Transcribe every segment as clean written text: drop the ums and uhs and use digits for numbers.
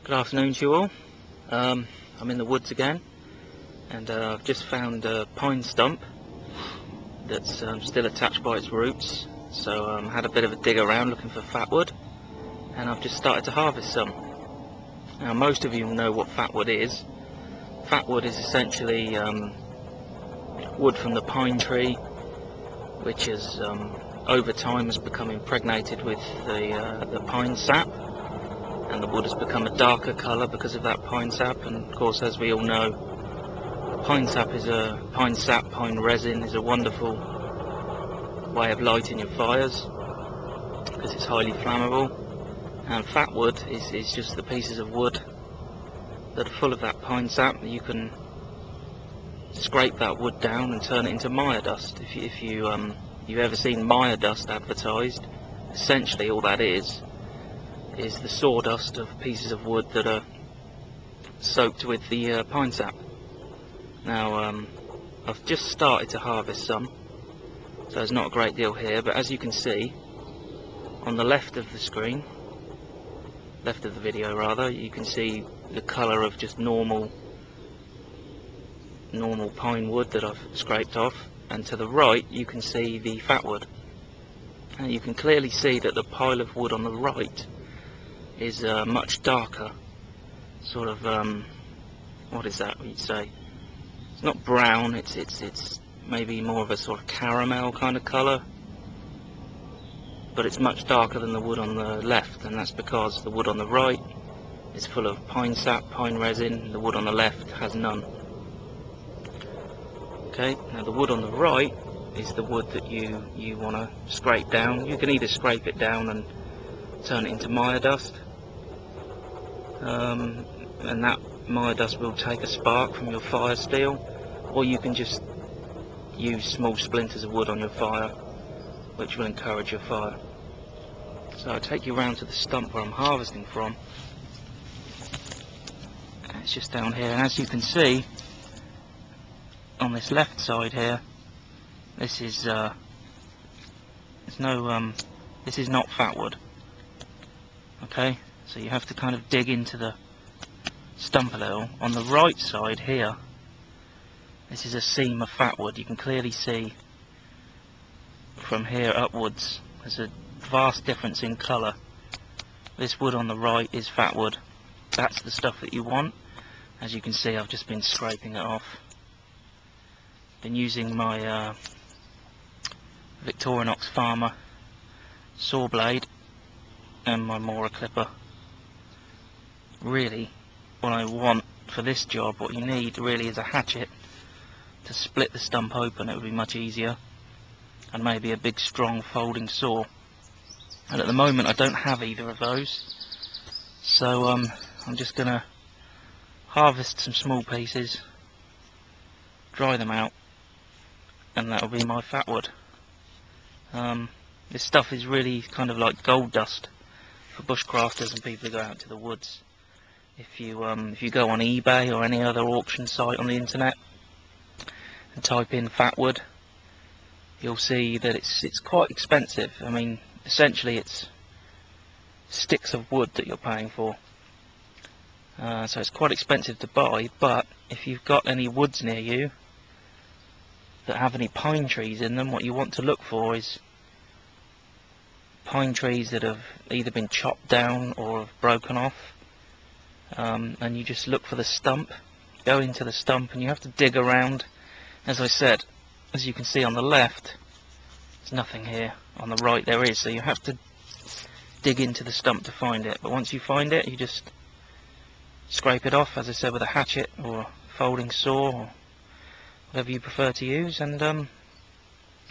Good afternoon to you all. I'm in the woods again, and I've just found a pine stump that's still attached by its roots. So had a bit of a dig around looking for fatwood, and I've just started to harvest some. Now most of you know what fatwood is. Fatwood is essentially wood from the pine tree, which is over time has become impregnated with the pine sap, and the wood has become a darker colour because of that pine sap. And of course, as we all know, pine sap, pine resin is a wonderful way of lighting your fires because it's highly flammable. And fatwood is just the pieces of wood that are full of that pine sap. You can scrape that wood down and turn it into mire dust. If you've ever seen mire dust advertised, essentially all that is the sawdust of pieces of wood that are soaked with the pine sap. Now I've just started to harvest some, so there's not a great deal here, but as you can see on the left of the screen, left of the video rather, you can see the colour of just normal pine wood that I've scraped off, and to the right you can see the fatwood, and you can clearly see that the pile of wood on the right is much darker, sort of what is that you'd say? It's not brown, it's maybe more of a sort of caramel kind of colour, but it's much darker than the wood on the left, and that's because the wood on the right is full of pine sap, pine resin. The wood on the left has none. Okay, now the wood on the right is the wood that you want to scrape down. You can either scrape it down and turn it into mire dust, and that mire dust will take a spark from your fire steel, or you can just use small splinters of wood on your fire, which will encourage your fire. So I'll take you round to the stump where I'm harvesting from. It's just down here, and as you can see on this left side here, this is this is not fatwood. Okay, so you have to kind of dig into the stump a little. On the right side here, this is a seam of fatwood. You can clearly see from here upwards there's a vast difference in colour. This wood on the right is fatwood. That's the stuff that you want. As you can see, I've just been scraping it off. Been using my Victorinox Farmer saw blade and my Mora clipper. Really, what I want for this job, what you need really is a hatchet to split the stump open. It would be much easier, and maybe a big strong folding saw. And at the moment I don't have either of those, so I'm just going to harvest some small pieces, dry them out, and that'll be my fatwood. This stuff is really kind of like gold dust for bushcrafters and people who go out to the woods. If you go on eBay or any other auction site on the internet and type in fatwood, you'll see that it's quite expensive. I mean, essentially it's sticks of wood that you're paying for, so it's quite expensive to buy. But if you've got any woods near you that have any pine trees in them, what you want to look for is pine trees that have either been chopped down or have broken off, and you just look for the stump, go into the stump, and you have to dig around. As I said, as you can see on the left, there's nothing here. On the right there is, so you have to dig into the stump to find it. But once you find it, you just scrape it off, as I said, with a hatchet or a folding saw or whatever you prefer to use, and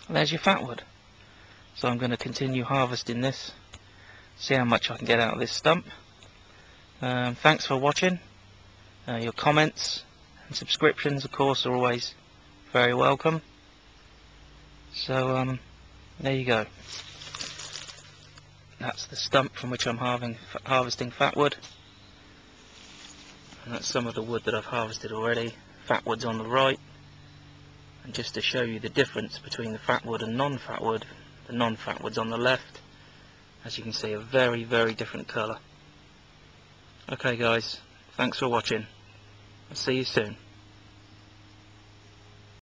there's your fatwood. So I'm going to continue harvesting this, see how much I can get out of this stump. Thanks for watching. Your comments and subscriptions, of course, are always very welcome. So there you go. That's the stump from which I'm harvesting fatwood, and that's some of the wood that I've harvested already. Fatwood's on the right, and just to show you the difference between the fatwood and non-fatwood, the non-fatwood's on the left. As you can see, a very, very different colour. Okay guys, thanks for watching. I'll see you soon.